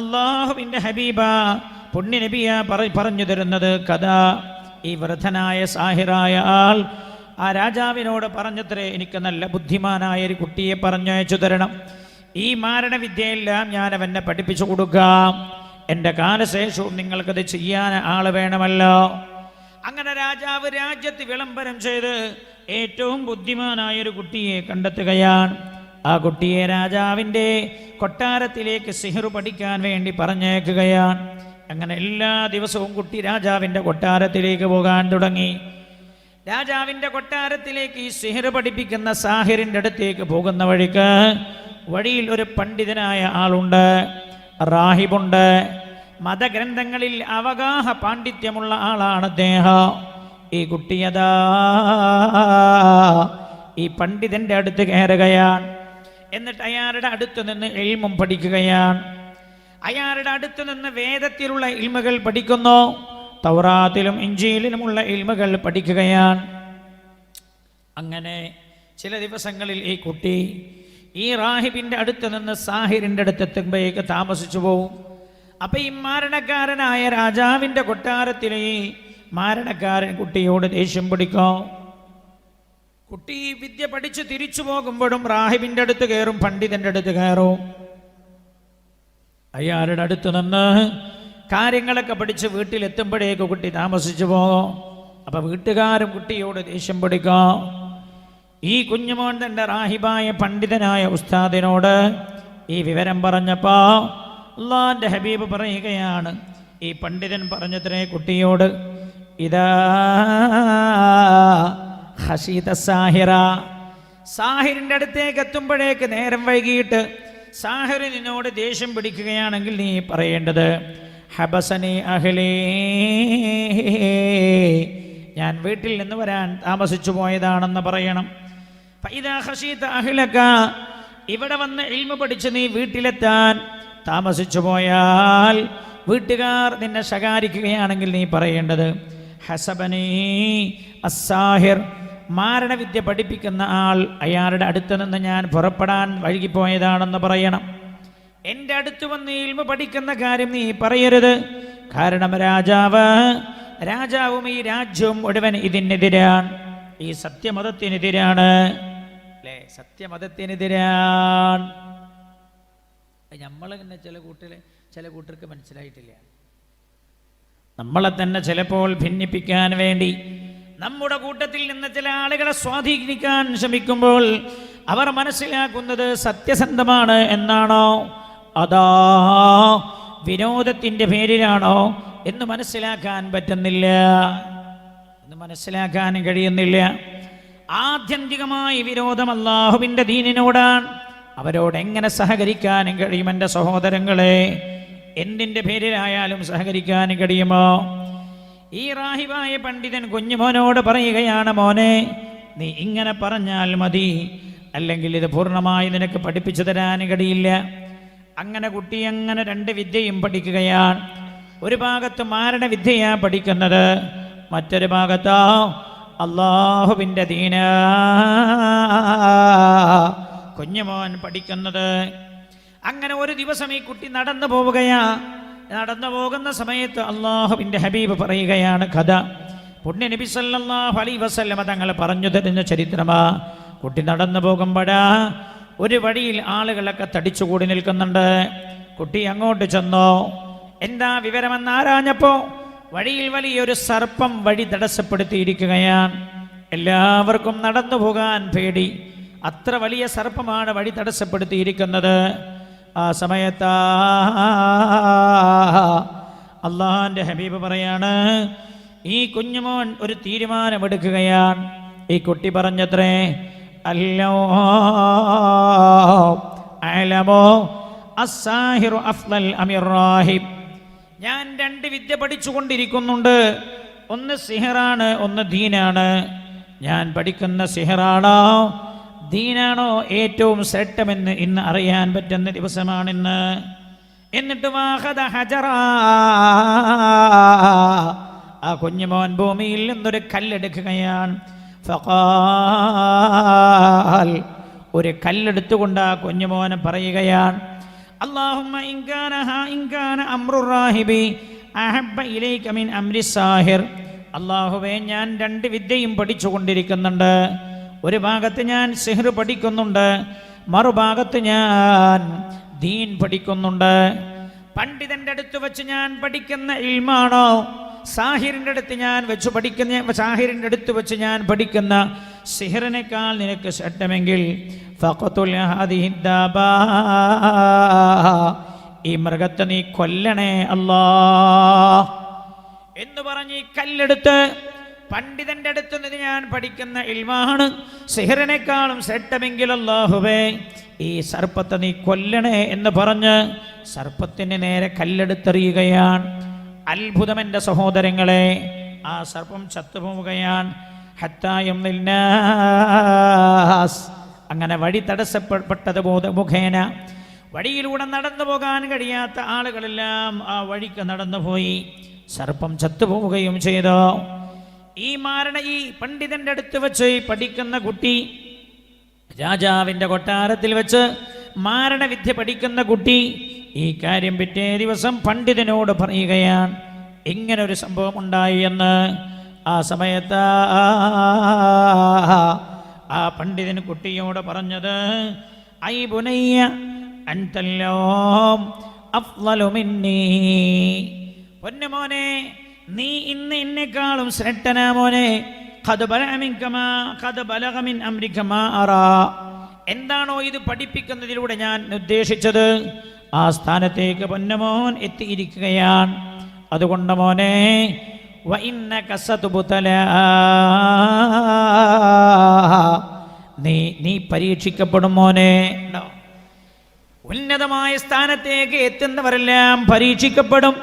അല്ലാഹുവിൻ്റെ ഹബീബ പുണ്യ നബിയ പറഞ്ഞു തരുന്നത് കഥ. ഈ വൃദ്ധനായ സാഹിറായ ആൾ ആ രാജാവിനോട് പറഞ്ഞത്രേ, എനിക്ക് നല്ല ബുദ്ധിമാനായ ഒരു കുട്ടിയെ പറഞ്ഞയച്ചു തരണം. ഈ മാരണവിദ്യയെല്ലാം ഞാൻ അവനെ പഠിപ്പിച്ചു കൊടുക്കാം. എൻ്റെ കാലശേഷവും നിങ്ങൾക്കത് ചെയ്യാൻ ആൾ വേണമല്ലോ. അങ്ങനെ രാജാവ് രാജ്യത്ത് വിളംബരം ചെയ്ത് ഏറ്റവും ബുദ്ധിമാനായൊരു കുട്ടിയെ കണ്ടെത്തുകയാണ്. ആ കുട്ടിയെ രാജാവിൻ്റെ കൊട്ടാരത്തിലേക്ക് സിഹ്ർ പഠിക്കാൻ വേണ്ടി പറഞ്ഞേക്കുകയാണ്. അങ്ങനെ എല്ലാ ദിവസവും കുട്ടി രാജാവിൻ്റെ കൊട്ടാരത്തിലേക്ക് പോകാൻ തുടങ്ങി. രാജാവിൻ്റെ കൊട്ടാരത്തിലേക്ക് ഈ സിഹ്ർ പഠിപ്പിക്കുന്ന സാഹിറിൻ്റെ അടുത്തേക്ക് പോകുന്ന വഴിക്ക് വഴിയിൽ ഒരു പണ്ഡിതനായ ആളുണ്ട്, റാഹിബുണ്ട്. മതഗ്രന്ഥങ്ങളിൽ അവഗാഹ പാണ്ഡിത്യമുള്ള ആളാണ് അദ്ദേഹം. ഈ കുട്ടിയതാ ഈ പണ്ഡിതൻ്റെ അടുത്ത് കയറുകയാണ്. എന്നിട്ട് അയാളുടെ അടുത്ത് നിന്ന് ഇൽമും പഠിക്കുകയാണ്. അയാളുടെ അടുത്ത് നിന്ന് വേദത്തിലുള്ള ഇൽമുകൾ പഠിക്കുന്നു, തൗറാത്തിലും ഇഞ്ചീലിലുമുള്ള ഇൽമുകൾ പഠിക്കുകയാണ്. അങ്ങനെ ചില ദിവസങ്ങളിൽ ഈ കുട്ടി ഈ റാഹിബിൻ്റെ അടുത്ത് നിന്ന് സാഹിറിൻ്റെ അടുത്തെത്തുമ്പോഴേക്ക് താമസിച്ചു പോവും. അപ്പം ഈ മാരണക്കാരനായ രാജാവിൻ്റെ കൊട്ടാരത്തിലെ ഈ മാരണക്കാരൻ കുട്ടിയോട് ദേഷ്യം പിടിക്കും. കുട്ടി വിദ്യ പഠിച്ച് തിരിച്ചു പോകുമ്പോഴും റാഹിബിൻ്റെ അടുത്ത് കയറും, പണ്ഡിതൻ്റെ അടുത്ത് കയറും. അയാളുടെ അടുത്ത് നിന്ന് കാര്യങ്ങളൊക്കെ പഠിച്ച് വീട്ടിലെത്തുമ്പോഴേക്ക് കുട്ടി താമസിച്ചു പോകും. അപ്പം വീട്ടുകാരും കുട്ടിയോട് ദേഷ്യം പിടിക്കും. ഈ കുഞ്ഞുമോൻ തൻ്റെ റാഹിബായ പണ്ഡിതനായ ഉസ്താദിനോട് ഈ വിവരം പറഞ്ഞപ്പോൾ അല്ലാഹുവിൻ്റെ ഹബീബ് പറയുകയാണ്, ഈ പണ്ഡിതൻ പറഞ്ഞത്രേ കുട്ടിയോട്, ഇതാ ഖശീത സാഹിറ, സാഹിറിൻ്റെ അടുത്തേക്ക് എത്തുമ്പോഴേക്ക് നേരം വൈകിട്ട് സാഹിർ നിന്നോട് ദേഷ്യം പിടിക്കുകയാണെങ്കിൽ നീ പറയേണ്ടത്, ഹബസനി അഹ്ലി, ഞാൻ വീട്ടിൽ നിന്ന് വരാൻ താമസിച്ചു പോയതാണെന്ന് പറയണം. ഫഇദാ ഖശീത അഹ്ലക, ഇവിടെ വന്ന് ഇൽമു പഠിച്ച് നീ വീട്ടിലെത്താൻ താമസിച്ചു പോയാൽ വീട്ടുകാർ നിന്നെ ശകാരിക്കുകയാണെങ്കിൽ നീ പറയേണ്ടത്, ഹസബനി അസ്സാഹിർ, മാരണവിദ്യ പഠിപ്പിക്കുന്ന ആൾ അയാളുടെ അടുത്ത് നിന്ന് ഞാൻ പുറപ്പെടാൻ വൈകിപ്പോയതാണെന്ന് പറയണം. എൻ്റെ അടുത്ത് വന്ന് ഇൽമു പഠിക്കുന്ന കാര്യം നീ പറയരുത്. കാരണം രാജാവും ഈ രാജ്യവും മുഴുവൻ ഇതിനെതിരാണ്, ഈ സത്യമതത്തിനെതിരാണ്, അല്ലേ? സത്യമതത്തിനെതിരാണ്. നമ്മൾ തന്നെ ചില കൂട്ടർക്ക് മനസ്സിലായിട്ടില്ല. നമ്മളെ തന്നെ ചിലപ്പോൾ ഭിന്നിപ്പിക്കാൻ വേണ്ടി നമ്മുടെ കൂട്ടത്തിൽ നിന്ന് ചില ആളുകളെ സ്വാധീനിക്കാൻ ശ്രമിക്കുമ്പോൾ അവർ മനസ്സിലാക്കുന്നത് സത്യസന്ധമാണ് എന്നാണോ അതോ വിനോദത്തിൻ്റെ പേരിലാണോ എന്ന് മനസ്സിലാക്കാൻ പറ്റുന്നില്ല, എന്ന് മനസ്സിലാക്കാൻ കഴിയുന്നില്ല. ആത്യന്തികമായ വിരോധം അല്ലാഹുവിൻ്റെ ദീനിനോടാണ്. അവരോട് എങ്ങനെ സഹകരിക്കാനും കഴിയും എൻ്റെ സഹോദരങ്ങളെ? എന്തിൻ്റെ പേരിലായാലും സഹകരിക്കാൻ കഴിയുമോ? ഈ റാഹിബായ പണ്ഡിതൻ കുഞ്ഞുമോനോട് പറയുകയാണ്, മോനെ നീ ഇങ്ങനെ പറഞ്ഞാൽ മതി, അല്ലെങ്കിൽ ഇത് പൂർണ്ണമായി നിനക്ക് പഠിപ്പിച്ചു തരാൻ കഴിയില്ല. അങ്ങനെ കുട്ടി അങ്ങനെ രണ്ട് വിദ്യയും പഠിക്കുകയാണ്. ഒരു ഭാഗത്ത് മാരണവിദ്യയാ പഠിക്കുന്നത്, മറ്റൊരു ഭാഗത്തോ അല്ലാഹുവിൻ്റെ ദീന കുഞ്ഞുമോൻ പഠിക്കുന്നത്. അങ്ങനെ ഒരു ദിവസം ഈ കുട്ടി നടന്നു പോകുന്ന സമയത്ത് അല്ലാഹുവിൻ്റെ ഹബീബ് പറയുകയാണ് കഥ. പുണ്യ നബി സല്ലല്ലാഹു അലൈഹി വസല്ലമ തങ്ങൾ പറഞ്ഞു തരുന്ന ചരിത്രമാ. കുട്ടി നടന്നു പോകുമ്പോഴാ ഒരു വഴിയിൽ ആളുകളൊക്കെ തടിച്ചുകൂടി നിൽക്കുന്നുണ്ട്. കുട്ടി അങ്ങോട്ട് ചെന്നോ. എന്താ വിവരമെന്ന് ആരാഞ്ഞപ്പോൾ വഴിയിൽ വലിയൊരു സർപ്പം വഴി തടസ്സപ്പെടുത്തിയിരിക്കുകയാണ്. എല്ലാവർക്കും നടന്നു പോകാൻ പേടി, അത്ര വലിയ സർപ്പമാണ് വഴി തടസ്സപ്പെടുത്തിയിരിക്കുന്നത്. ആ സമയത്ത് അല്ലാഹുവിൻ്റെ ഹബീബ് പറയാണ്, ഈ കുഞ്ഞുമോൻ ഒരു തീരുമാനമെടുക്കുകയാണ്. ഈ കുട്ടി പറഞ്ഞത്രേ, അല്ലോ അലമോ അസ്സാഹിറു അഫ്ളൽ അമിർ റാഹിബ്, ഞാൻ രണ്ട് വിദ്യ പഠിച്ചുകൊണ്ടിരിക്കുന്നുണ്ട്. ഒന്ന് സിഹറാണ്, ഒന്ന് ദീനാണ്. ഞാൻ പഠിക്കുന്ന സിഹറാണോ ദീനാണോ ഏറ്റവും ശ്രേഷ്ഠമെന്ന് ഇന്ന് അറിയാൻ പറ്റുന്ന ദിവസമാണിന്ന്. എന്നിട്ട് ആ കുഞ്ഞുമോൻ ഭൂമിയിൽ നിന്നൊരു കല്ലെടുക്കുകയാണ്. ഫഖാൽ, ഒരു കല്ലെടുത്തുകൊണ്ട് ആ കുഞ്ഞുമോനെ പറയുകയാണ്, അല്ലാഹുമ്മ ഇൻ കാന അംറുർ റാഹിബി അഹബ്ബ ഇലൈക മിൻ അംരി സാഹിർ. അല്ലാഹുവേ, ഞാൻ രണ്ട് വിദ്യയും പഠിച്ചുകൊണ്ടിരിക്കുന്നുണ്ട്. ഒരു ഭാഗത്ത് ഞാൻ സിഹ്ർ പഠിക്കുന്നുണ്ട്, മറുഭാഗത്ത് ഞാൻ ദീൻ പഠിക്കുന്നുണ്ട്. പണ്ഡിതന്റെ അടുത്ത് വെച്ച് ഞാൻ പഠിക്കുന്ന ഇൽമാണോ സാഹിറിന്റെ അടുത്ത് വെച്ച് ഞാൻ പഠിക്കുന്ന സിഹറിനേക്കാൾ നിനക്ക് ശ്രദ്ധമെങ്കിൽ ഫഖതുൽ ഹാദിഹി ദാബാ, ഈ മൃഗത്തെ നീ കൊല്ലണേ അല്ലാ എന്ന് പറഞ്ഞ് ഈ കല്ലെടുത്ത് പണ്ഡിതന്റെ അടുത്ത് നിന്ന് ഞാൻ പഠിക്കുന്ന ഇൽമാണ് സിഹറിനേക്കാളും ശ്രദ്ധമെങ്കിൽ അല്ലാഹുവേ, ഈ സർപ്പത്തെ നീ കൊല്ലണേ എന്ന് പറഞ്ഞ് സർപ്പത്തിന് നേരെ കല്ലെടുത്തെറിയുകയാണ്. അത്ഭുതം എൻ്റെ സഹോദരങ്ങളെ, ആ സർപ്പം ചത്തുപോവുകയാണ്. അങ്ങനെ വഴി തടസ്സപ്പെട്ടത് മുഖേന വഴിയിലൂടെ നടന്നു പോകാൻ കഴിയാത്ത ആളുകളെല്ലാം ആ വഴിക്ക് നടന്നുപോയി. സർപ്പം ചത്തുപോവുകയും ചെയ്തു. ഈ പണ്ഡിതന്റെ അടുത്ത് വെച്ച് പഠിക്കുന്ന കുട്ടി, രാജാവിൻ്റെ കൊട്ടാരത്തിൽ വെച്ച് മാരണവിദ്യ പഠിക്കുന്ന കുട്ടി ഈ കാര്യം പിറ്റേ ദിവസം പണ്ഡിതനോട് പറയുകയാണ്, ഇങ്ങനൊരു സംഭവം ഉണ്ടായി എന്ന്. ആ സമയത്ത് ആ പണ്ഡിതൻ കുട്ടിയോട് പറഞ്ഞത്, ഐ ബുനയ്യ അൻതല്ലോം അഫ്ളലു മിന്നീ, പൊന്നുമോനെ, നീ ഇന്ന് എന്നെക്കാളും ശ്രേഷ്ഠനാ മോനെ. ഖദ് ബലഗ മിൻ അംരിക മാ അറാ, എന്താണോ ഇത് പഠിപ്പിക്കുന്നതിലൂടെ ഞാൻ ഉദ്ദേശിച്ചത് ആ സ്ഥാനത്തേക്ക് പൊന്നുമോൻ എത്തിയിരിക്കുകയാണ്. അതുകൊണ്ട് മോനെ, വഇന്നക സതുബ്തലാ, നീ പരീക്ഷിക്കപ്പെടും മോനെ. ഉന്നതമായ സ്ഥാനത്തേക്ക് എത്തുന്നവരെല്ലാം പരീക്ഷിക്കപ്പെടും.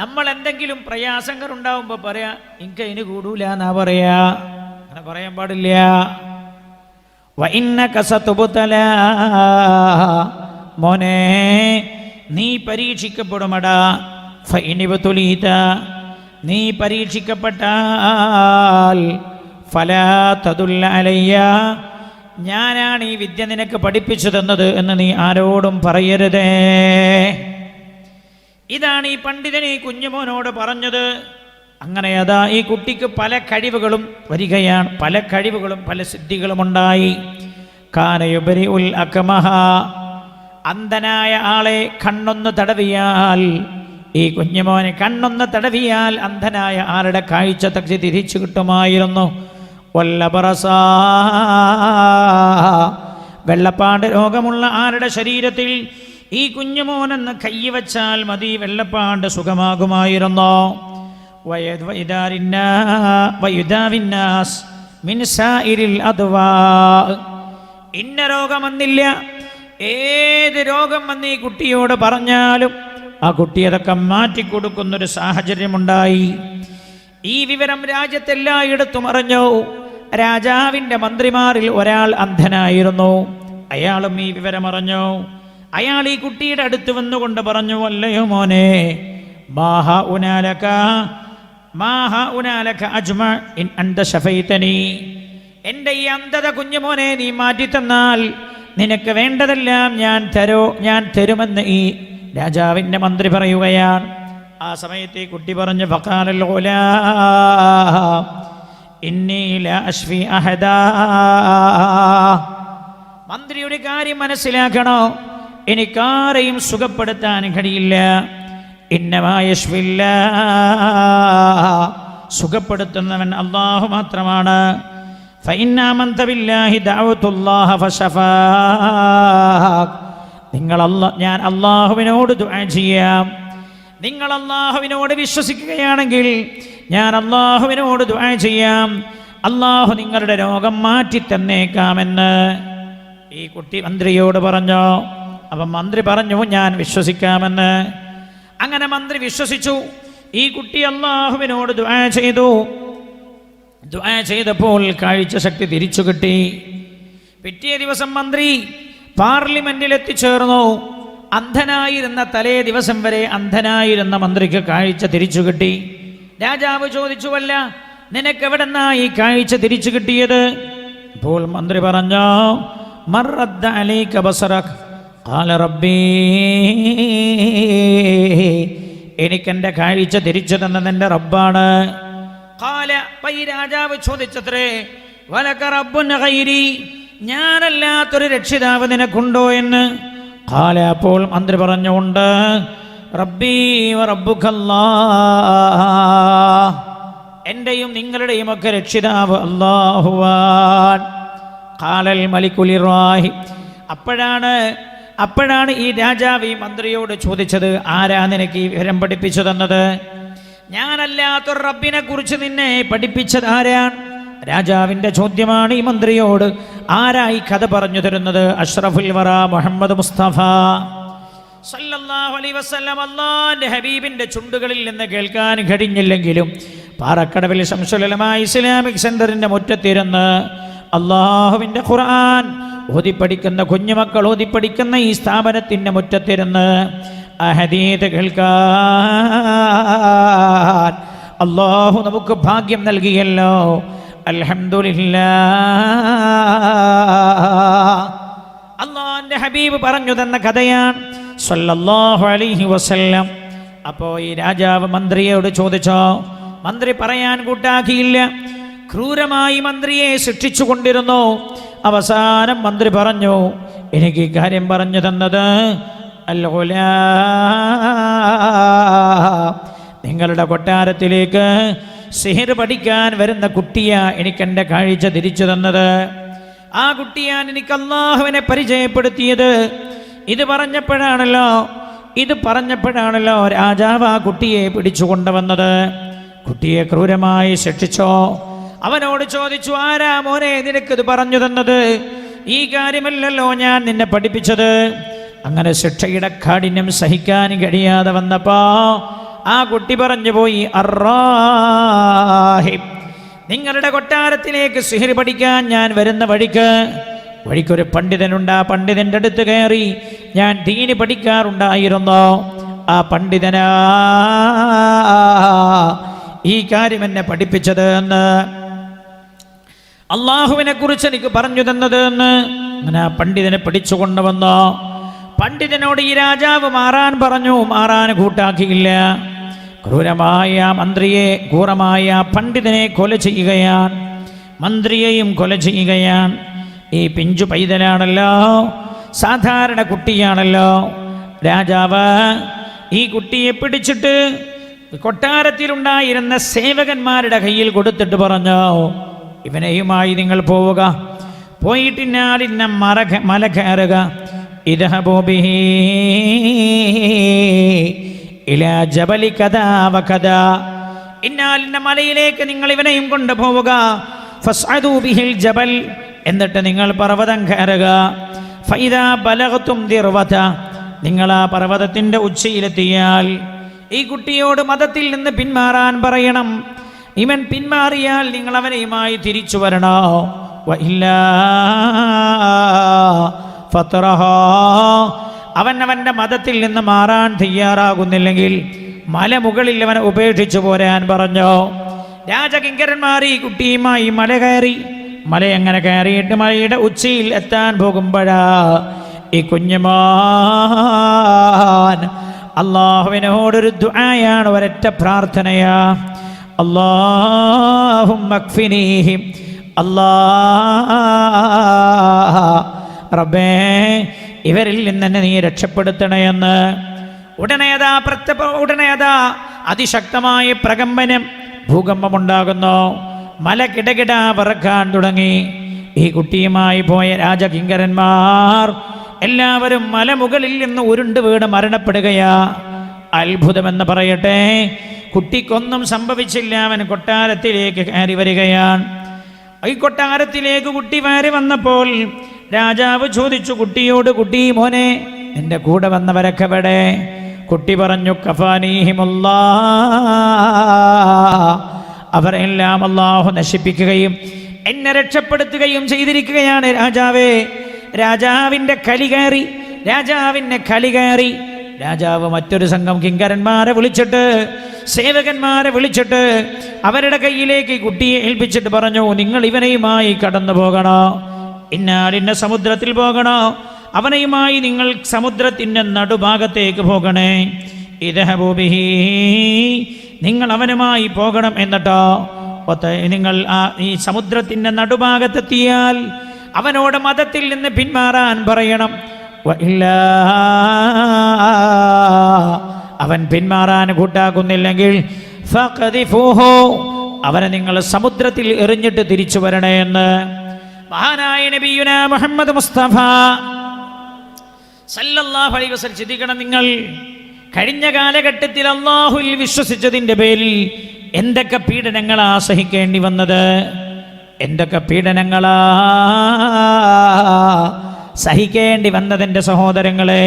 നമ്മൾ എന്തെങ്കിലും പ്രയാസങ്ങൾ ഉണ്ടാവുമ്പോൾ പറയാ, എനിക്ക് അതിന് കൂടൂല എന്നാ പറയാ. അങ്ങനെ പറയാൻ പാടില്ല. വഇന്നക സതുബ്തലാ, മോനെ നീ പരീക്ഷിക്കപ്പെടുമടാ. ഫഇനിബ്തുലീത, നീ പരീക്ഷിക്കപ്പെട്ടാൽ ഫലാ തദുല്ല അലയ്യ, ഞാനാണ് ഈ വിദ്യ നിനക്ക് പഠിപ്പിച്ചു തന്നത് എന്ന് നീ ആരോടും പറയരുതേ. ഇതാണ് ഈ പണ്ഡിതൻ ഈ കുഞ്ഞുമോനോട് പറഞ്ഞത്. അങ്ങനെ അതാ ഈ കുട്ടിക്ക് പല കഴിവുകളും വരികയാണ്. പല കഴിവുകളും പല സിദ്ധികളും ഉണ്ടായി. കാനയുബരി ഉൽ അക്മഹ, അന്ധനായ ആളെ കണ്ണൊന്ന് തടവിയാൽ, ഈ കുഞ്ഞുമോനെ കണ്ണൊന്ന് തടവിയാൽ അന്ധനായ ആളുടെ കാഴ്ച തിരിച്ചു കിട്ടുമായിരുന്നു. വല്ലബറസ, വെള്ളപ്പാണ്ട് രോഗമുള്ള ആരുടെ ശരീരത്തിൽ ഈ കുഞ്ഞുമോനെന്ന് കൈവച്ചാൽ മതി, വെള്ളപ്പാണ്ട് സുഖമാകുമായിരുന്നു. ഇന്ന രോഗം വന്നില്ല, ഏത് രോഗം വന്ന് ഈ കുട്ടിയോട് പറഞ്ഞാലും ആ കുട്ടി അതൊക്കെ മാറ്റിക്കൊടുക്കുന്നൊരു സാഹചര്യമുണ്ടായി. ഈ വിവരം രാജ്യത്തെല്ലായിടത്തും അറിഞ്ഞു. രാജാവിൻ്റെ മന്ത്രിമാരിൽ ഒരാൾ അന്ധനായിരുന്നു. അയാളും ഈ വിവരം അറിഞ്ഞു. അയാൾ ഈ കുട്ടിയുടെ അടുത്ത് വന്നുകൊണ്ട് പറഞ്ഞു, അല്ലയോ മോനെ, എൻ്റെ ഈ അന്ധത കുഞ്ഞുമോനെ നീ മാറ്റിത്തന്നാൽ നിനക്ക് വേണ്ടതെല്ലാം ഞാൻ തരുമെന്ന് ഈ രാജാവിൻ്റെ മന്ത്രി പറയുകയാണ്. ആ സമയത്ത് ഈ കുട്ടി പറഞ്ഞു, ഫഖാലൽ ഗുലാം ഇന്നി ലാ അശ്ഫി അഹദാ, മന്ത്രിയുടെ കാര്യം മനസ്സിലാക്കണോ, എനിക്കാരെയും സുഖപ്പെടുത്താൻ കഴിയില്ല. ഇന്നമാ യശ്ഫില്ലാ, സുഖപ്പെടുത്തുന്നവൻ അല്ലാഹു മാത്രമാണ്. ഫഇന്ന ആമന്ത ബില്ലാഹി ദഅവതുല്ലാഹ ഫശഫാക്, ഞാൻ അല്ലാഹുവിനോട് ദുആ ചെയ്യാം. നിങ്ങൾ അല്ലാഹുവിനോട് വിശ്വസിക്കുകയാണെങ്കിൽ ഞാൻ അല്ലാഹുവിനോട് ദുആ ചെയ്യാം, അല്ലാഹു നിങ്ങളുടെ രോഗം മാറ്റി തന്നേക്കാമെന്ന് ഈ കുട്ടി മന്ത്രിയോട് പറഞ്ഞു. അപ്പം മന്ത്രി പറഞ്ഞു, ഞാൻ വിശ്വസിക്കാമെന്ന്. അങ്ങനെ മന്ത്രി വിശ്വസിച്ചു. ഈ കുട്ടി അല്ലാഹുവിനോട് ദുആ ചെയ്തു. ദുആ ചെയ്തപ്പോൾ കാഴ്ച ശക്തി തിരിച്ചു കിട്ടി. പിറ്റേ ദിവസം മന്ത്രി പാർലമെന്റിൽ എത്തിച്ചേർന്നു. അന്ധനായിരുന്ന തലേ ദിവസം വരെ അന്ധനായിരുന്ന മന്ത്രിക്ക് കാഴ്ച തിരിച്ചു കിട്ടി. രാജാവ് ചോദിച്ചു, അല്ല നിനക്ക് എവിടെന്നാ ഈ കാഴ്ച തിരിച്ചു കിട്ടിയത്? അപ്പോൾ മന്ത്രി പറഞ്ഞു, മർറദ്ദ അലൈക ബസറക്, ഖാല റബ്ബീ, എനിക്കെൻ്റെ കാഴ്ച തിരിച്ചു തന്നത് എൻ്റെ റബ്ബാണ്. ഖാല, ഈ രാജാവ് ചോദിച്ചത്രേ, വലക റബ്ബുൻ ഗൈരി, ഞാനല്ലാത്തൊരു രക്ഷിതാവ് നിനക്കുണ്ടോ എന്ന്. ഖാല, അപ്പോൾ മന്ത്രി പറഞ്ഞുകൊണ്ട്, റബ്ബീ വ റബ്ബുക്കല്ലാഹ്, എൻ്റെയും നിങ്ങളുടെയും ഒക്കെ രക്ഷിതാവ് അല്ലാഹുവാൻ. ഖാലൽ മലിക്കുൽ ഇറാഹി, അപ്പോഴാണ് ഈ രാജാവ് ഈ മന്ത്രിയോട് ചോദിച്ചത്, ആരാ നിനക്ക് ഈ വിവരം പഠിപ്പിച്ചു തന്നത്? ഞാനല്ലാത്തൊരു റബ്ബിനെ കുറിച്ച് നിന്നെ പഠിപ്പിച്ചത് ആരാണ്? രാജാവിൻ്റെ ചോദ്യമാണ് ഈ മന്ത്രിയോട് ആരായി കഥ പറഞ്ഞു തരുന്നത്? അഷ്റഫുൽ വറ മുഹമ്മദ് മുസ്തഫ സല്ലല്ലാഹു അലൈഹി വസല്ലം. അല്ലാഹുവിൻ്റെ ഹബീബിൻ്റെ ചുണ്ടുകളിൽ നിന്ന് കേൾക്കാൻ കഴിഞ്ഞില്ലെങ്കിലും പാറക്കടവിൽ ശംസുൽ ഉലമ ഇസ്ലാമിക് സെന്ററിൻ്റെ മുറ്റത്തിരുന്ന് അള്ളാഹുവിൻ്റെ ഖുർആൻ ഓതിപ്പടിക്കുന്ന കുഞ്ഞുമക്കൾ ഓതിപ്പടിക്കുന്ന ഈ സ്ഥാപനത്തിൻ്റെ മുറ്റത്തിരുന്ന് ആ ഹദീസ് കേൾക്കാൻ അള്ളാഹു നമുക്ക് ഭാഗ്യം നൽകിയല്ലോ. അൽഹംദുലില്ലാഹ്. അള്ളാഹുവിൻ്റെ ഹബീബ് പറഞ്ഞു തന്ന കഥയാണ് സല്ലല്ലാഹു അലൈഹി വസല്ലം. അപ്പോൾ ഈ രാജാവ് മന്ത്രിയോട് ചോദിച്ചോ? മന്ത്രി പറയാൻ കൂട്ടാക്കിയില്ല. ക്രൂരമായി മന്ത്രിയെ ശിക്ഷിച്ചു കൊണ്ടിരുന്നു. അവസാനം മന്ത്രി പറഞ്ഞു, എനിക്ക് ഈ കാര്യം പറഞ്ഞു തന്നത് നിങ്ങളുടെ കൊട്ടാരത്തിലേക്ക് സിഹിർ പഠിക്കാൻ വരുന്ന കുട്ടിയാ എനിക്കെൻ്റെ കാഴ്ച തിരിച്ചു തന്നത്. ആ കുട്ടിയാണ് എനിക്ക് അള്ളാഹുവിനെ പരിചയപ്പെടുത്തിയത്. ഇത് പറഞ്ഞപ്പോഴാണല്ലോ രാജാവ് ആ കുട്ടിയെ പിടിച്ചു കൊണ്ടുവന്നത്. കുട്ടിയെ ക്രൂരമായി ശിക്ഷിച്ചോ? അവനോട് ചോദിച്ചു, ആരാ മോനെ നിനക്കിത് പറഞ്ഞു തന്നത്? ഈ കാര്യമല്ലല്ലോ ഞാൻ നിന്നെ പഠിപ്പിച്ചത്. അങ്ങനെ ശിക്ഷയുടെ കാഠിന്യം സഹിക്കാൻ കഴിയാതെ വന്നപ്പോ ആ കുട്ടി പറഞ്ഞു പോയി, അർറാഹിബ്, നിങ്ങളുടെ കൊട്ടാരത്തിലേക്ക് സിഹിർ പഠിക്കാൻ ഞാൻ വരുന്ന വഴിക്കൊരു പണ്ഡിതനുണ്ട്. ആ പണ്ഡിതൻ്റെ അടുത്ത് കയറി ഞാൻ ദീന് പഠിക്കാറുണ്ടായിരുന്നു. ആ പണ്ഡിതനാ ഈ കാര്യം എന്നെ പഠിപ്പിച്ചത് എന്ന്, അള്ളാഹുവിനെ കുറിച്ച് എനിക്ക് പറഞ്ഞു തന്നത് എന്ന്. അങ്ങനെ ആ പണ്ഡിതനെ പിടിച്ചു കൊണ്ടുവന്നു. പണ്ഡിതനോട് ഈ രാജാവ് മാറാൻ പറഞ്ഞു. മാറാൻ കൂട്ടാക്കിയില്ല. ക്രൂരമായ പണ്ഡിതനെ കൊല ചെയ്യുകയാണ്. മന്ത്രിയെയും കൊല ചെയ്യുകയാണ്. ഈ പിഞ്ചു പൈതലാണല്ലോ, സാധാരണ കുട്ടിയാണല്ലോ. രാജാവ് ഈ കുട്ടിയെ പിടിച്ചിട്ട് കൊട്ടാരത്തിലുണ്ടായിരുന്ന സേവകന്മാരുടെ കയ്യിൽ കൊടുത്തിട്ട് പറഞ്ഞു, ഇവനെയുമായി നിങ്ങൾ പോവുക, പോയിട്ടിന്നാലിന്ന മല കയറുക. ഇദ്ഹബൂ ബിഹി ഇലാ ജബലി കദാ വകദാ, ഇന്നാലിന്ന മലയിലേക്ക് നിങ്ങൾ ഇവനെയും കൊണ്ടുപോവുക. ഫസ്അദൂ ബിഹിൽ ജബൽ, എന്നിട്ട് നിങ്ങൾ പർവ്വതം കയറുക. ഫൈദാ ബലഗ്തും ദിർവത, നിങ്ങൾ ആ പർവ്വതത്തിൻ്റെ ഉച്ചയിലെത്തിയാൽ ഈ കുട്ടിയോട് മതത്തിൽ നിന്ന് പിന്മാറാൻ പറയണം. ഇവൻ പിന്മാറിയാൽ നിങ്ങൾ അവനെയുമായി തിരിച്ചു വരണോ? വഇല്ലാ ഫത്രഹാ, അവൻ്റെ മതത്തിൽ നിന്ന് മാറാൻ തയ്യാറാകുന്നില്ലെങ്കിൽ മലമുകളിൽ അവനെ ഉപേക്ഷിച്ചു പോരാൻ പറഞ്ഞു. രാജകിങ്കരന്മാർ ഈ കുട്ടിയുമായി മല കയറി. മലയങ്ങനെ കയറിയിട്ട് മലയുടെ ഉച്ചയിൽ എത്താൻ പോകുമ്പോഴാ ഈ കുഞ്ഞുമാൻ അള്ളാഹുവിനോടൊരു ദുആയാണ്, ഒരൊറ്റ പ്രാർത്ഥനയാ. അല്ലാഹുമ്മ ക്ഫിനീഹിം, റബ്ബേ ഇവരിൽ നിന്ന് തന്നെ നീ രക്ഷപ്പെടുത്തണയെന്ന്. ഉടനെ അതാ അതിശക്തമായ പ്രകമ്പനം, ഭൂകമ്പമുണ്ടാകുന്നു. മല കിടകിട വിറക്കാൻ തുടങ്ങി. ഈ കുട്ടിയുമായി പോയ രാജകിങ്കരന്മാർ എല്ലാവരും മലമുകളിൽ നിന്ന് ഉരുണ്ട് വീണ് മരണപ്പെടുകയാ. അത്ഭുതമെന്ന് പറയട്ടെ, കുട്ടിക്കൊന്നും സംഭവിച്ചില്ല. അവൻ കൊട്ടാരത്തിലേക്ക് കയറി വരികയാണ്. ഈ കൊട്ടാരത്തിലേക്ക് കുട്ടി കയറി വന്നപ്പോൾ രാജാവ് ചോദിച്ചു കുട്ടിയോട്, കുട്ടി മോനെ, നിന്റെ കൂടെ വന്നവരൊക്കെ എവിടെ? കുട്ടി പറഞ്ഞു, കഫാനീഹിമുല്ലാഹ്, അവരെല്ലാം അല്ലാഹു നശിപ്പിക്കുകയും എന്നെ രക്ഷപ്പെടുത്തുകയും ചെയ്തിരിക്കുകയാണ് രാജാവേ. രാജാവിൻ്റെ കലി കയറി. രാജാവ് മറ്റൊരു സംഘം കിങ്കരന്മാരെ വിളിച്ചിട്ട്, സേവകന്മാരെ വിളിച്ചിട്ട് അവരുടെ കയ്യിലേക്ക് കുട്ടിയെ ഏൽപ്പിച്ചിട്ട് പറഞ്ഞു, നിങ്ങൾ ഇവനെയുമായി കടന്നു പോകണോ? ഇന്നാലിന്ന സമുദ്രത്തിൽ പോകണോ? അവനെയുമായി നിങ്ങൾ സമുദ്രത്തിൻ്റെ നടുഭാഗത്തേക്ക് പോകണേ. ഇദ്ഹബൂ ബിഹി, നിങ്ങൾ അവനുമായി പോകണം. എന്നിട്ടോ നിങ്ങൾ ഈ സമുദ്രത്തിൻ്റെ നടുഭാഗത്തെത്തിയാൽ അവനോട് മതത്തിൽ നിന്ന് പിന്മാറാൻ പറയണം. അവൻ പിന്മാറാൻ കൂട്ടാക്കുന്നില്ലെങ്കിൽ ഫഖദിഫൂഹു, അവനെ നിങ്ങൾ സമുദ്രത്തിൽ എറിഞ്ഞിട്ട് തിരിച്ചു വരണേ എന്ന് മഹാനായ നബിയുനാ മുഹമ്മദ് മുസ്തഫ സല്ലല്ലാഹു അലൈഹി വസല്ലം. ചിന്തിക്കണം നിങ്ങൾ, കഴിഞ്ഞ കാലഘട്ടത്തിൽ അല്ലാഹുവിൽ വിശ്വസിച്ചതിൻ്റെ പേരിൽ എന്തൊക്കെ പീഡനങ്ങളാ സഹിക്കേണ്ടി വന്നത്, എന്തൊക്കെ പീഡനങ്ങളാ സഹിക്കേണ്ടി വന്നതെൻ്റെ സഹോദരങ്ങളെ.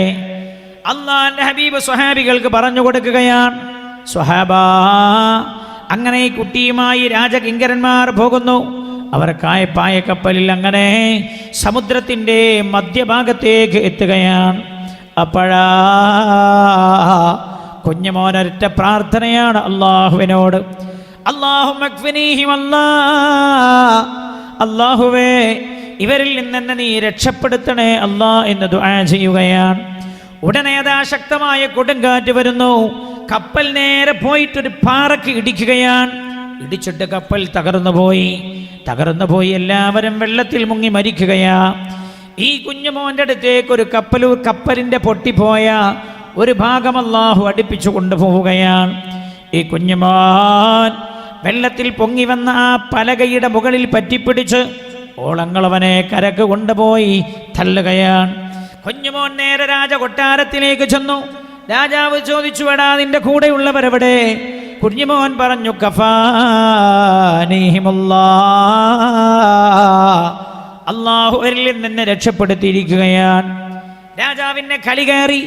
അല്ലാഹുവിൻ്റെ ഹബീബ് സ്വഹാബികൾക്ക് പറഞ്ഞു കൊടുക്കുകയാണ്, സ്വഹാബാ, അങ്ങനെ ഈ കുട്ടിയുമായി രാജകിങ്കരന്മാർ പോകുന്നു. അവർ കായപ്പായ കപ്പലിൽ അങ്ങനെ സമുദ്രത്തിൻ്റെ മധ്യഭാഗത്തേക്ക് എത്തുകയാണ്. അപ്പോഴാ കുഞ്ഞുമോനൊരൊറ്റ പ്രാർത്ഥനയാണ് അള്ളാഹുവിനോട്, അല്ലാഹുവേ ഇവരിൽ നിന്ന് നീ രക്ഷപ്പെടുത്തണേ അല്ലാ എന്ന് ദുആ ചെയ്യുകയാണ്. ഉടനെ അതാ ശക്തമായ കൊടുങ്കാറ്റ് വരുന്നു. കപ്പൽ നേരെ പോയിട്ടൊരു പാറയ്ക്ക് ഇടിക്കുകയാണ്. ഇടിച്ചിട്ട് കപ്പൽ തകർന്നു പോയി എല്ലാവരും വെള്ളത്തിൽ മുങ്ങി മരിക്കുകയാ. ഈ കുഞ്ഞുമോൻ്റെ അടുത്തേക്ക് ഒരു കപ്പലിൻ്റെ പൊട്ടിപ്പോയ ഒരു ഭാഗം അല്ലാഹു അടുപ്പിച്ചു കൊണ്ടുപോവുകയാണ്. ഈ കുഞ്ഞുമോൻ വെള്ളത്തിൽ പൊങ്ങി വന്ന ആ പലകയുടെ മുകളിൽ പറ്റിപ്പിടിച്ച് ഓളങ്ങളവനെ കരക്ക് കൊണ്ടുപോയി തള്ളുകയാണ്. കുഞ്ഞുമോൻ നേരെ രാജകൊട്ടാരത്തിലേക്ക് ചെന്നു. രാജാവ് ചോദിച്ചു, എടാ നിന്റെ കൂടെയുള്ളവരെവിടെ? കുഞ്ഞുമോൻ പറഞ്ഞു, അല്ലാഹു അവരിൽ നിന്ന് രക്ഷപ്പെടുത്തിയിരിക്കുകയാണ്. രാജാവിനെ കലി കയറി.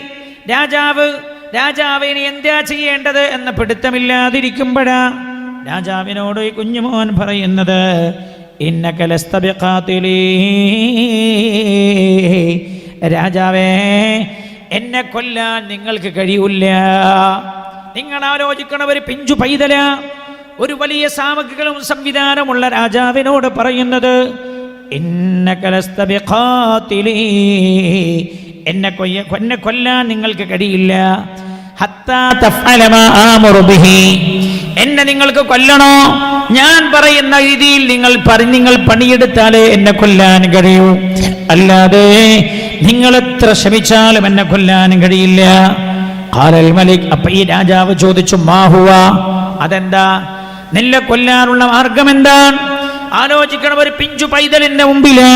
രാജാവ് ഇനി എന്താ ചെയ്യേണ്ടത് എന്ന പിടുത്തമില്ലാതിരിക്കുമ്പോഴാ രാജാവിനോട് ഈ കുഞ്ഞുമോൻ പറയുന്നത്, ഇന്നക ലസ്ത ബിഖാതിലി, രാജാവേ എന്നെ കൊല്ലാൻ നിങ്ങൾക്ക് കഴിയില്ല. നിങ്ങൾ ആലോചിക്കണ ഒരു പിഞ്ചു പൈതല, ഒരു വലിയ സാമഗ്രികളും സംവിധാനമുള്ള രാജാവിനോട് പറയുന്നത്, ഇന്നക ലസ്ത ബിഖാതിലി, എന്നെ കൊല്ലാൻ നിങ്ങൾക്ക് കഴിയില്ല. ഹത്താ തഫ്അല മാ ആമുറു ബിഹി, എന്നെ നിങ്ങൾക്ക് കൊല്ലണോ? ഞാൻ പറയുന്ന രീതിയിൽ നിങ്ങൾ പണിയെടുത്താലേ എന്നെ കൊല്ലാൻ കഴിയൂ, അല്ലാതെ നിങ്ങൾ എത്ര ശ്രമിച്ചാലും എന്നെ കൊല്ലാൻ കഴിയില്ല. ഖാലൽ മലിക്, അപ്പൊ ഈ രാജാവ് ചോദിച്ചു, മാഹുവ, അതെന്താ? നിന്നെ കൊല്ലാനുള്ള മാർഗം എന്താണ്? ആലോചിക്കണം, ഒരു പിഞ്ചു പൈതലിന്റെ മുമ്പില്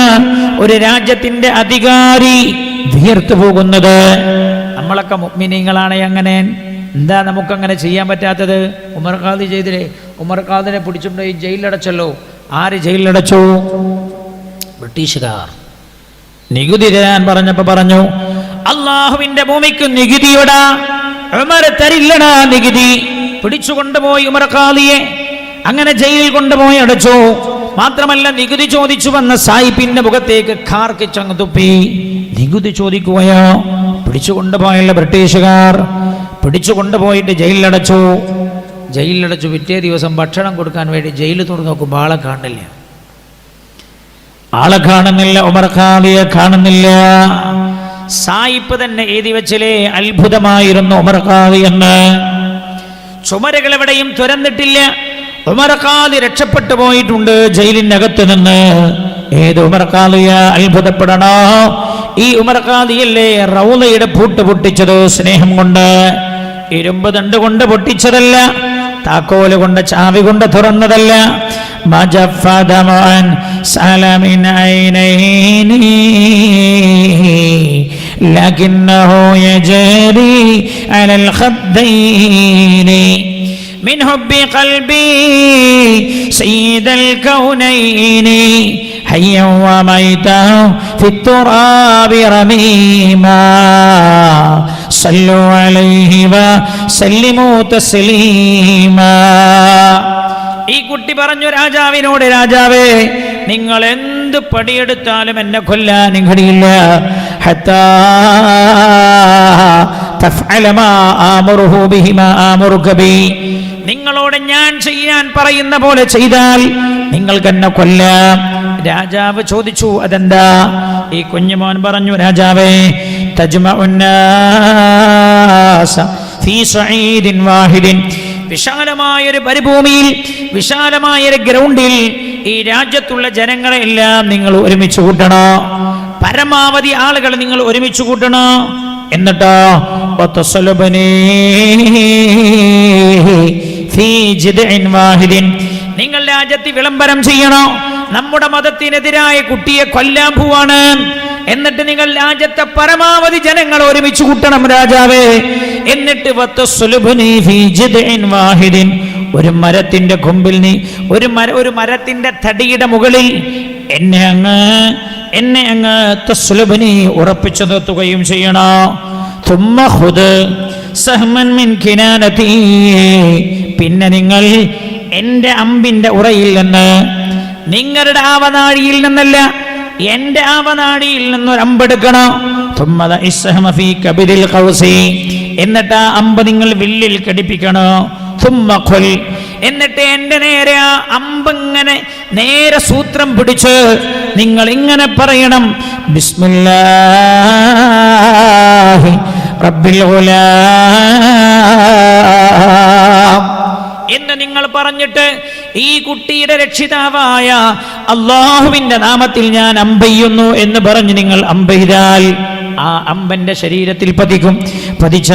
ഒരു രാജ്യത്തിന്റെ അധികാരി വിയർത്തു പോകുന്നത്. നമ്മളൊക്കെ മുഅ്മിനീങ്ങളാണ്. അങ്ങനെ എന്താ നമുക്കങ്ങനെ ചെയ്യാൻ പറ്റാത്തത്? ഉമർ ഖാദി ചെയ്തില്ലേ? ഉമർ ഖാദിനെ പിടിച്ചുകൊണ്ട് ഈ ജയിലിലടച്ചല്ലോ. ആര് ജയിലിലടച്ചു? ബ്രിട്ടീഷുകാർ. നികുതി തരാൻ പറഞ്ഞപ്പോ പറഞ്ഞു, അള്ളാഹുവിന്റെ ഭൂമിക്ക് നികുതിയോടാ, ഉമർ തരില്ലടാ നികുതി. പിടിച്ചുകൊണ്ടുപോയി ഉമർ ഖാദിയെ അങ്ങനെ ജയിലിൽ കൊണ്ടുപോയി അടച്ചു. മാത്രമല്ല, നികുതി ചോദിച്ചു വന്ന സായിപ്പിന്റെ മുഖത്തേക്ക് കാർക്കിച്ചങ്ങ് തുപ്പി. നികുതി ചോദിക്കുകയോ? പിടിച്ചുകൊണ്ടുപോയുള്ള ബ്രിട്ടീഷുകാർ പിടിച്ചുകൊണ്ടുപോയിട്ട് ജയിലിലടച്ചു. പിറ്റേ ദിവസം ഭക്ഷണം കൊടുക്കാൻ വേണ്ടി ജയിൽ തുറന്നു നോക്കുമ്പോൾ ആളെ കാണുന്നില്ല, ഉമർ ഖാദിയെ കാണുന്നില്ല. സായിപ്പ് തന്നെ എഴുതി വെച്ചില്ലേ, അത്ഭുതമായിരുന്നു ഉമർ ഖാദി എന്ന്. ചുമരുകൾ എവിടെയും തുറന്നിട്ടില്ല. ഉമർ ഖാദി രക്ഷപ്പെട്ടു പോയിട്ടുണ്ട് ജയിലിനകത്ത് നിന്ന്. ഏത് ഉമർ ഖാദിയ? അത്ഭുതപ്പെടണോ? ഈ ഉമർ ഖാദിയല്ലേ റൗളയുടെ പൂട്ട് പൊട്ടിച്ചത് സ്നേഹം കൊണ്ട്? ഇരുമ്പ് ദണ്ട് കൊണ്ട് പൊട്ടിച്ചതല്ല, താക്കോല് കൊണ്ട് ചാവി കൊണ്ട് തുറന്നതല്ല. من حب قلبي سيد الكونين حيا وميتا في التراب رميما صلوا عليه وسلموا تسليما. ഈ കുട്ടി പറഞ്ഞു രാജാവിനോട്, രാജാവേ, നിങ്ങൾ എന്ത് പടിയെടുത്താലും എന്നെ കൊല്ലാൻ കഴിയില്ല. ഹത്താ തഫ്അല മാ ആമുറുഹു ബിഹി മാ ആമുറുക ബി, നിങ്ങളോട് ഞാൻ ചെയ്യാൻ പറയുന്ന പോലെ ചെയ്താൽ നിങ്ങൾക്ക് എന്നെ കൊല്ലാം. രാജാവ് ചോദിച്ചു, അതെന്താ? ഈ കുഞ്ഞുമോൻ പറഞ്ഞു, രാജാവേ, തജ്മഉന്നാസ ഫീ സഈദിൻ വാഹിദിൻ, വിശാലമായൊരു മരുഭൂമിയിൽ, വിശാലമായൊരു ഗ്രൗണ്ടിൽ ഈ രാജ്യത്തുള്ള ജനങ്ങളെ എല്ലാം നിങ്ങൾ ഒരുമിച്ച് കൂട്ടണോ, പരമാവധി ആളുകൾ നിങ്ങൾ ഒരുമിച്ച് കൂട്ടണോ. എന്നിട്ടോ നിങ്ങൾ രാജ്യത്ത് വിളംബരം ചെയ്യണോ, നമ്മുടെ മതത്തിനെതിരായ കുട്ടിയെ കൊല്ലാൻ പോവാണ്, എന്നിട്ട് നിങ്ങൾ രാജ്യത്തെ പരമാവധി ജനങ്ങൾ ഒരുമിച്ച് കൂട്ടണം രാജാവേ. എന്നിട്ട് ഒരു മരത്തിന്റെ കൊമ്പിൽ നീ ഒരു മരത്തിന്റെ തടിയുടെ മുകളിൽ എന്നെ അങ്ങ് തസ്ലുബനി ഉറപ്പിച്ചു നിർത്തുകയും ചെയ്യണോ. പിന്നെ നിങ്ങൾ എന്റെ അമ്പിന്റെ ഉറയിൽ നിന്ന്, നിങ്ങളുടെ ആവനാഴിയിൽ നിന്നല്ല, എന്റെ ആവനാഴിയിൽ നിന്നൊരു അമ്പെടുക്കണം. എന്നിട്ട് ആ അമ്പ് നിങ്ങൾ വില്ലിൽ ഘടിപ്പിക്കണോ. എന്നിട്ട് എന്റെ നേരെ ആ അമ്പിങ്ങനെ നേരെ സൂത്രം പിടിച്ച് നിങ്ങൾ ഇങ്ങനെ പറയണം, ബിസ്മില്ലാഹി റബ്ബിൽ ഗുലാം എന്ന് നിങ്ങൾ പറഞ്ഞിട്ട് ഈ കുട്ടിയുടെ രക്ഷിതാവായ അല്ലാഹുവിന്റെ നാമത്തിൽ ഞാൻ അമ്പെയ്യുന്നു എന്ന് പറഞ്ഞ് നിങ്ങൾ അമ്പെയ്താൽ ആ അമ്പന്റെ ശരീരത്തിൽ പതിക്കും. പതിച്ചാൽ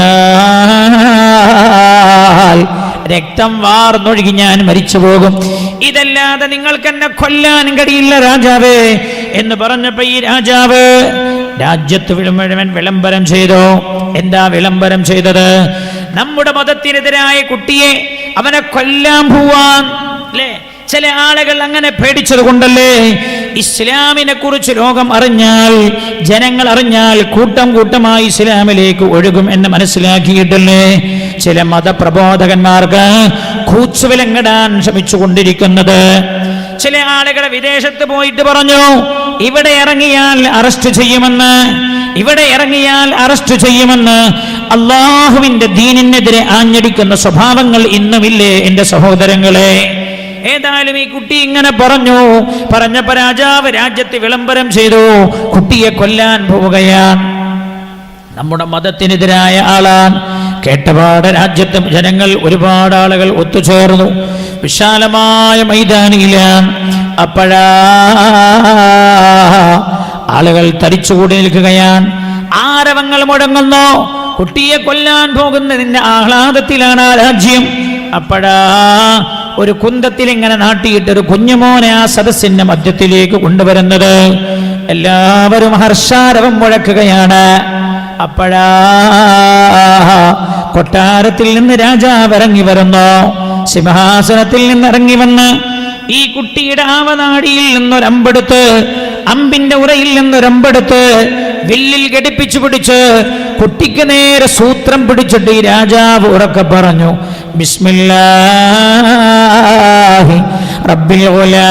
രക്തം വാർന്നൊഴുകി ഞാൻ മരിച്ചു പോകും. ഇതല്ലാതെ നിങ്ങൾക്ക് എന്നെ കൊല്ലാൻ കഴിയില്ല രാജാവേ എന്ന് പറഞ്ഞപ്പോ ഈ രാജാവ് രാജ്യത്ത് മുഴുവൻ വിളംബരം ചെയ്തു. എന്താ വിളംബരം ചെയ്തത്? നമ്മുടെ മതത്തിനെതിരായ കുട്ടിയെ അവനെ കൊല്ലാൻ പോവാൻ അല്ലേ? ചില ആളുകൾ അങ്ങനെ പേടിച്ചത് കൊണ്ടല്ലേ ഇസ്ലാമിനെ കുറിച്ച് ലോകം അറിഞ്ഞാൽ, ജനങ്ങൾ അറിഞ്ഞാൽ കൂട്ടം കൂട്ടമായി ഇസ്ലാമിലേക്ക് ഒഴുകും എന്ന് മനസ്സിലാക്കിയിട്ടല്ലേ ചില മതപ്രബോധകന്മാർക്ക് കൂച്ചുവിലങ്ങിടാൻ ശ്രമിച്ചു കൊണ്ടിരിക്കുന്നത്. ചില ആളുകൾ വിദേശത്ത് പോയിട്ട് പറഞ്ഞു, ഇവിടെ ഇറങ്ങിയാൽ അറസ്റ്റ് ചെയ്യുമെന്ന്, ഇവിടെ ഇറങ്ങിയാൽ അറസ്റ്റ് ചെയ്യുമെന്ന്. അള്ളാഹുവിന്റെ ദീനിനെതിരെ ആഞ്ഞടിക്കുന്ന സ്വഭാവങ്ങൾ ഇന്നുമില്ലേ എന്റെ സഹോദരങ്ങളെ? ഏതായാലും ഈ കുട്ടി ഇങ്ങനെ പറഞ്ഞപ്പോ രാജാവ് രാജ്യത്ത് വിളംബരം ചെയ്തു, കുട്ടിയെ കൊല്ലാൻ പോവുകയാണ്, നമ്മുടെ മതത്തിനെതിരായ ആളാണ്. കേട്ടപാട് രാജ്യത്തെ ജനങ്ങൾ ഒരുപാട് ആളുകൾ ഒത്തുചേർന്നു. വിശാലമായ മൈതാനിയിലാണ്. അപ്പോഴാ ആളുകൾ തടിച്ചുകൂടി നിൽക്കുകയാണ്. ആരവങ്ങൾ മുടങ്ങുന്നു. കുട്ടിയെ കൊല്ലാൻ പോകുന്നതിന്റെ ആഹ്ലാദത്തിലാണ് ആ രാജ്യം. അപ്പോഴാ ഒരു കുന്തത്തിൽ ഇങ്ങനെ നാട്ടിയിട്ടൊരു കുഞ്ഞുമോനെ ആ സദസ്സിന്റെ മധ്യത്തിലേക്ക് കൊണ്ടുവരുന്നത്. എല്ലാവരും ഹർഷാരവം മുഴക്കുകയാണ്. അപ്പോഴാ കൊട്ടാരത്തിൽ നിന്ന് രാജാവ് ഇറങ്ങി വരുന്നു. സിംഹാസനത്തിൽ നിന്ന് ഇറങ്ങി വന്ന് ഈ കുട്ടിയുടെ ആവനാടിയിൽ നിന്നൊരമ്പെടുത്ത്, അമ്പിന്റെ ഉറയിൽ നിന്നൊരമ്പെടുത്ത് വില്ലിൽ ഘടിപ്പിച്ചു പിടിച്ച് കുട്ടിക്ക് നേരെ സൂത്രം പിടിച്ചിട്ട് ഈ രാജാവ് ഉറക്കെ പറഞ്ഞു, ബിസ്മില്ലാഹി റബ്ബിൽ ഗുലാം.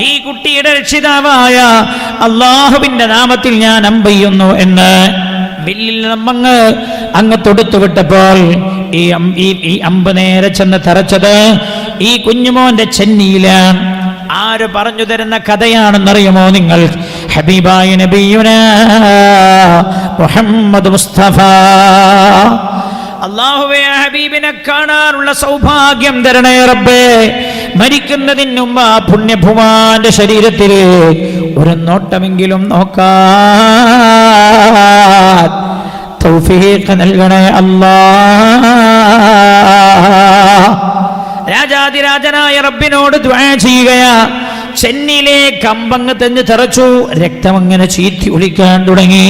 ഈ കുട്ടിയുടെ രക്ഷിതാവായ അള്ളാഹുവിന്റെ നാമത്തിൽ ഞാൻ അമ്പെയ്യുന്നു എന്ന് വില്ലിൽ അങ്ങ് തൊടുത്തു വിട്ടപ്പോൾ ഈ അമ്പ് നേരെ ചെന്ന് തറച്ചത് ഈ കുഞ്ഞുമോന്റെ ചെന്നിയിലാണ്. ആര് പറഞ്ഞു തരുന്ന കഥയാണെന്നറിയുമോ നിങ്ങൾ? ഹബീബായ നബിയുനാ മുഹമ്മദ് മുസ്തഫ. അല്ലാഹുവേ, ഹബീബിനെ കാണാനുള്ള സൗഭാഗ്യം തരണേ റബ്ബേ. മരിക്കുന്നതിന് മുമ്പ് ആ പുണ്യഭൂമാന്റെ ശരീരത്തിൽ ഒരു നോട്ടമെങ്കിലും നോക്കാൻ തൗഫീഖ് നൽകണേ അല്ലാഹ്. രാജാതിരാജനായ റബ്ബിനോട് ദുആ ചെയ്യുകയാ. ചെന്നിലെ കമ്പങ്ങ് തെഞ്ഞ് തെറച്ചു. രക്തം അങ്ങനെ ചീറ്റി ഒലിക്കാൻ തുടങ്ങി.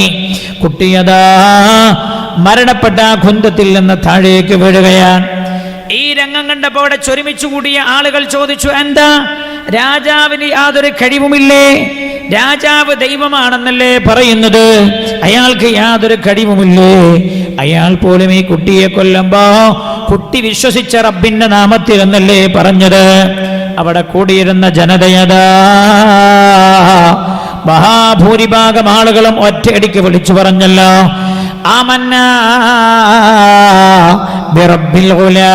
കുട്ടിയതാ മരണപ്പെട്ട ആ കുന്തത്തിൽ നിന്ന് താഴേക്ക് വീഴുകയാണ്. ഈ രംഗം കണ്ടപ്പോൾ അവിടെ ചൊരുമിച്ചു കൂടിയ ആളുകൾ ചോദിച്ചു, എന്താ രാജാവിന് യാതൊരു കഴിവുമില്ലേ? രാജാവ് ദൈവമാണെന്നല്ലേ പറയുന്നത്, അയാൾക്ക് യാതൊരു കഴിവുമില്ലേ? അയാൾ പോലും ഈ കുട്ടിയെ കൊല്ലുമ്പോ കുട്ടി വിശ്വസിച്ച റബ്ബിന്റെ നാമത്തിൽ എന്നല്ലേ പറഞ്ഞത്? അവിടെ കൂടിയിരുന്ന ജനതയതാ മഹാഭൂരിഭാഗം ആളുകളും ഒറ്റയടിക്ക് വിളിച്ചു പറഞ്ഞല്ലോ, ആമന്നാ ബിറബ്ബിൽ ഗുലാം.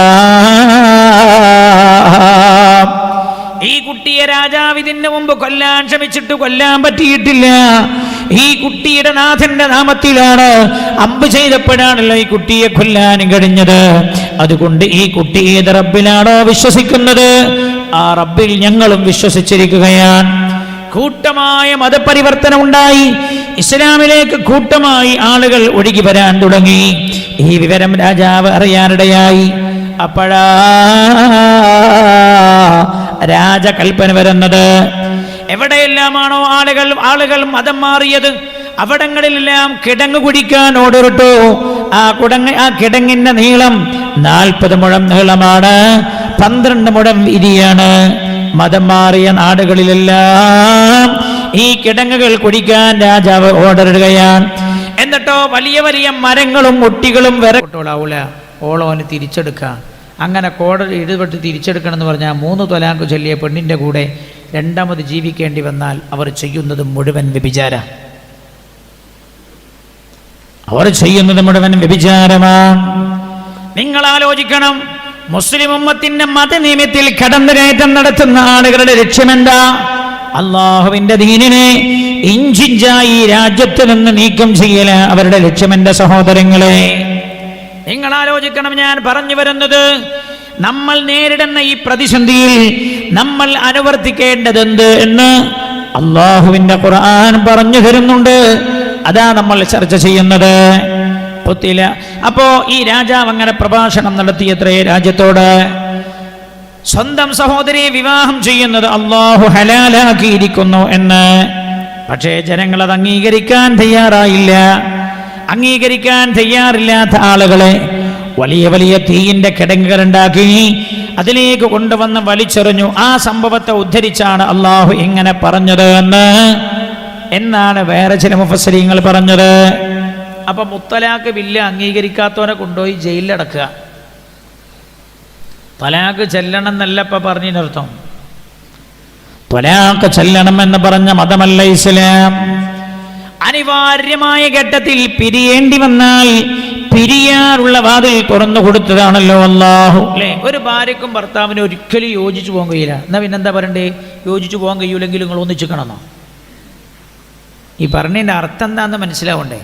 ഈ കുട്ടിയെ രാജാവ് ഇതിന് മുമ്പ് കൊല്ലാൻ ശ്രമിച്ചിട്ട് കൊല്ലാൻ പറ്റിയിട്ടില്ല. ഈ കുട്ടിയുടെ നാഥന്റെ നാമത്തിലാണ് അമ്പ് ചെയ്തപ്പോഴാണല്ലോ ഈ കുട്ടിയെ കൊല്ലാൻ കഴിഞ്ഞത്. അതുകൊണ്ട് ഈ കുട്ടി ഏത് റബ്ബിലാണോ വിശ്വസിക്കുന്നത് ആ റബ്ബിൽ ഞങ്ങളും വിശ്വസിച്ചിരിക്കുകയാണ്. കൂട്ടമായ മതപരിവർത്തനം ഉണ്ടായി. ഇസ്ലാമിലേക്ക് കൂട്ടമായി ആളുകൾ ഒഴുകി വരാൻ തുടങ്ങി. ഈ വിവരം രാജാവ് അറിയാനിടയായി. അപ്പോഴാ രാജകൽപ്പന വരുന്നത്. എവിടെയെല്ലാമാണോ ആളുകൾ മതം മാറിയത് അവിടങ്ങളിലെല്ലാം കിടങ്ങ് കുടിക്കാൻ ഓർഡറിട്ടു. ആ കിടങ്ങിന്റെ നീളം 40 മുഴം നീളമാണ്, 12 മുഴം വീതിയാണ്. മതം മാറിയ നാടുകളിലെല്ലാം ഈ കിടങ്ങുകൾ കുടിക്കാൻ രാജാവ് ഓർഡറിടുകയാണ്. എന്നിട്ടോ വലിയ വലിയ മരങ്ങളും ഒട്ടികളും വിറകൊട്ടോളാവൂല ഓളോന് തിരിച്ചെടുക്കുക. അങ്ങനെ കോടതി ഇടപെട്ട് തിരിച്ചെടുക്കണം എന്ന് പറഞ്ഞാൽ 3 ത്വലാഖ് ചൊല്ലിയ പെണ്ണിൻ്റെ കൂടെ രണ്ടാമത് ജീവിക്കേണ്ടി വന്നാൽ അവർ ചെയ്യുന്നത് മുഴുവൻ വ്യഭിചാര. വ്യഭിചാരമാണ്. നിങ്ങൾ ആലോചിക്കണം, മുസ്ലിം ഉമ്മത്തിന്റെ മതനിയമത്തിൽ കടന്നുകയറ്റം നടത്തുന്ന ആളുകളുടെ ലക്ഷ്യമെന്താ? അള്ളാഹുവിന്റെ ദീനിനെ ഇഞ്ചിഞ്ചായി രാജ്യത്ത് നിന്ന് നീക്കം ചെയ്യല അവരുടെ ലക്ഷ്യമെന്റെ സഹോദരങ്ങളെ. നിങ്ങൾ ആലോചിക്കണം, ഞാൻ പറഞ്ഞു വരുന്നത് നമ്മൾ നേരിടുന്ന ഈ പ്രതിസന്ധിയിൽ നമ്മൾ അനുവർത്തിക്കേണ്ടതെന്ത് എന്ന് അള്ളാഹുവിന്റെ ഖുർആൻ പറഞ്ഞു തരുന്നുണ്ട്. അതാ നമ്മൾ ചർച്ച ചെയ്യുന്നത്. അപ്പോ ഈ രാജാവ് അങ്ങനെ പ്രഭാഷണം നടത്തിയത്രേ രാജ്യത്തോട്. സ്വന്തം സഹോദരിയെ വിവാഹം ചെയ്യുന്നത് അള്ളാഹു ഹലാലാക്കിയിരിക്കുന്നു എന്ന്. പക്ഷേ ജനങ്ങൾ അത് അംഗീകരിക്കാൻ തയ്യാറായില്ല. അംഗീകരിക്കാൻ തയ്യാറില്ലാത്ത ആളുകളെ വലിയ വലിയ തീയിന്റെ കിടങ്ങുകൾ ഉണ്ടാക്കി അതിലേക്ക് കൊണ്ടുവന്ന് വലിച്ചെറിഞ്ഞു. ആ സംഭവത്തെ ഉദ്ധരിച്ചാണ് അള്ളാഹു ഇങ്ങനെ പറഞ്ഞത് എന്നാണ് വേറെ ചില മുഫസ്സിരീങ്ങൾ പറഞ്ഞത്. അപ്പൊ മുത്തലാഖ് ബില്ല് അംഗീകരിക്കാത്തവനെ കൊണ്ടുപോയി ജയിലിലടക്കുക. തലാഖ് ചെല്ലണം എന്നല്ല ഇപ്പൊ പറഞ്ഞതിനർത്ഥം. തലാഖ് ചെല്ലണം എന്ന് പറഞ്ഞ മതമല്ല ഇസ്ലാം. അനിവാര്യമായ ഘട്ടത്തിൽ പിരിയേണ്ടി വന്നാൽ പിരിയാനുള്ള വാതിൽ തുറന്നു കൊടുത്തതാണല്ലോ അല്ലാഹു. അല്ലേ, ഒരു ഭാര്യക്കും ഭർത്താവിനും ഒരിക്കലും യോജിച്ചു പോകാൻ കഴിയില്ല. എന്നാ പിന്നെന്താ പറയണ്ടേ? യോജിച്ചു പോകാൻ കഴിയൂലെങ്കിൽ നിങ്ങൾ ഒന്നിച്ചിക്കണമെന്നോ? ഈ പറഞ്ഞതിൻ്റെ അർത്ഥം എന്താണെന്ന് മനസ്സിലാവണ്ടേ?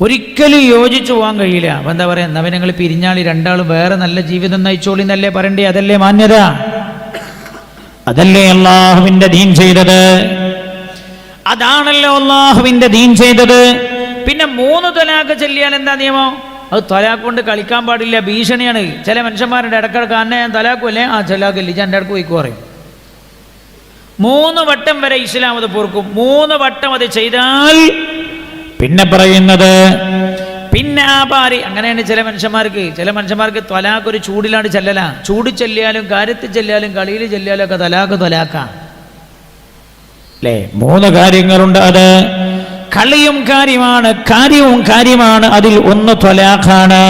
ഒരിക്കലും യോജിച്ചു പോകാൻ കഴിയില്ല. അപ്പം എന്താ പറയുക? എന്നാ നിങ്ങൾ പിരിഞ്ഞാളി, രണ്ടാളും വേറെ നല്ല ജീവിതം നയിച്ചോളി എന്നല്ലേ പറയണ്ടേ? അതല്ലേ മാന്യത? അതല്ലേ അള്ളാഹുവിന്റെ ദീൻ ചെയ്തത്? അതാണല്ലോ അള്ളാഹുവിന്റെ ദീൻ ചെയ്തത്. പിന്നെ 3 ത്വലാഖ് ചൊല്ലിയാൽ എന്താ നിയമം? അത് ത്വലാഖ് കൊണ്ട് കളിക്കാൻ പാടില്ല, ഭീഷണിയാണ്. ചില മനുഷ്യന്മാരുടെ ഇടക്കിടക്ക് അന്നെ ഞാൻ തലാഖല്ലേ, ആ ത്വലാഖില്ല, ഞാൻ എൻ്റെ ഇടക്ക് പോയിക്കോ പറയും. 3 വട്ടം വരെ ഇസ്ലാം അത് പൊറുക്കും. 3 വട്ടം അത് ചെയ്താൽ പിന്നെ പറയുന്നത് പിന്നെ ആ ഭാര്യ. അങ്ങനെയാണ് ചില മനുഷ്യന്മാർക്ക് ത്വലാഖ് ഒരു ചൂടിലാണ് ചെല്ലല. ചൂട് ചെല്ലിയാലും കാര്യത്തിൽ ചെല്ലിയാലും കളിയിൽ ചെല്ലിയാലും ഒക്കെ ത്വലാഖാണ്. അല്ലേ, 3 കാര്യങ്ങളുണ്ട്. അത് കളിയും കാര്യമാണ്, കാര്യവും കാര്യമാണ്. അതിൽ ഒന്ന് ത്വലാഖാണ്.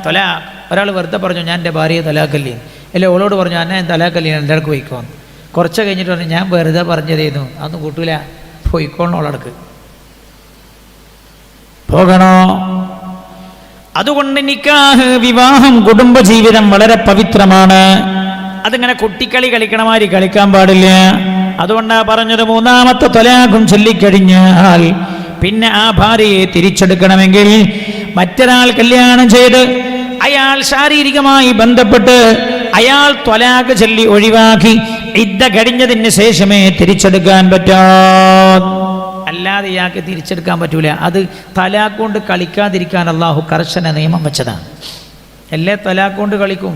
ത്വലാഖ് ഒരാൾ വെറുതെ പറഞ്ഞു ഞാൻ എൻ്റെ ഭാര്യയെ തലാഖല്ലേ, അല്ലെ ഓളോട് പറഞ്ഞു എന്നെ ഞാൻ തലാഖല്ലേ, എൻ്റെ ഇടക്ക് പോയിക്കോന്ന്. കുറച്ച് കഴിഞ്ഞിട്ട് പറഞ്ഞു ഞാൻ വെറുതെ പറഞ്ഞതേന്നു, അതൊന്നും കൂട്ടൂല, പോയിക്കോളണം ഓളടക്ക്. പോകണോ? അതുകൊണ്ട് നിക്കാഹ്, വിവാഹം, കുടുംബജീവിതം വളരെ പവിത്രമാണ്. അതിങ്ങനെ കുട്ടിക്കളി കളിക്കണമാതിരി കളിക്കാൻ പാടില്ല. അതുകൊണ്ടാ പറഞ്ഞത് 3ാമത്തെ ത്വലാഖും ചൊല്ലിക്കഴിഞ്ഞാൽ പിന്നെ ആ ഭാര്യയെ തിരിച്ചെടുക്കണമെങ്കിൽ മറ്റൊരാൾ കല്യാണം ചെയ്ത് അയാൾ ശാരീരികമായി ബന്ധപ്പെട്ട് അയാൾ ത്വലാഖ് ചൊല്ലി ഒഴിവാക്കി ഇദ്ദ കഴിഞ്ഞതിന് ശേഷമേ തിരിച്ചെടുക്കാൻ പറ്റൂ. അല്ലാതെ ഇയാൾക്ക് തിരിച്ചെടുക്കാൻ പറ്റൂല. അത് തലാഖ് കൊണ്ട് കളിക്കാതിരിക്കാൻ അള്ളാഹു കർശന നിയമം വെച്ചതാണ്. എല്ലാ തലാഖ് കൊണ്ട് കളിക്കും.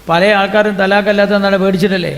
പല ആൾക്കാരും തലാഖ് അല്ലാത്ത പേടിച്ചിട്ടല്ലേ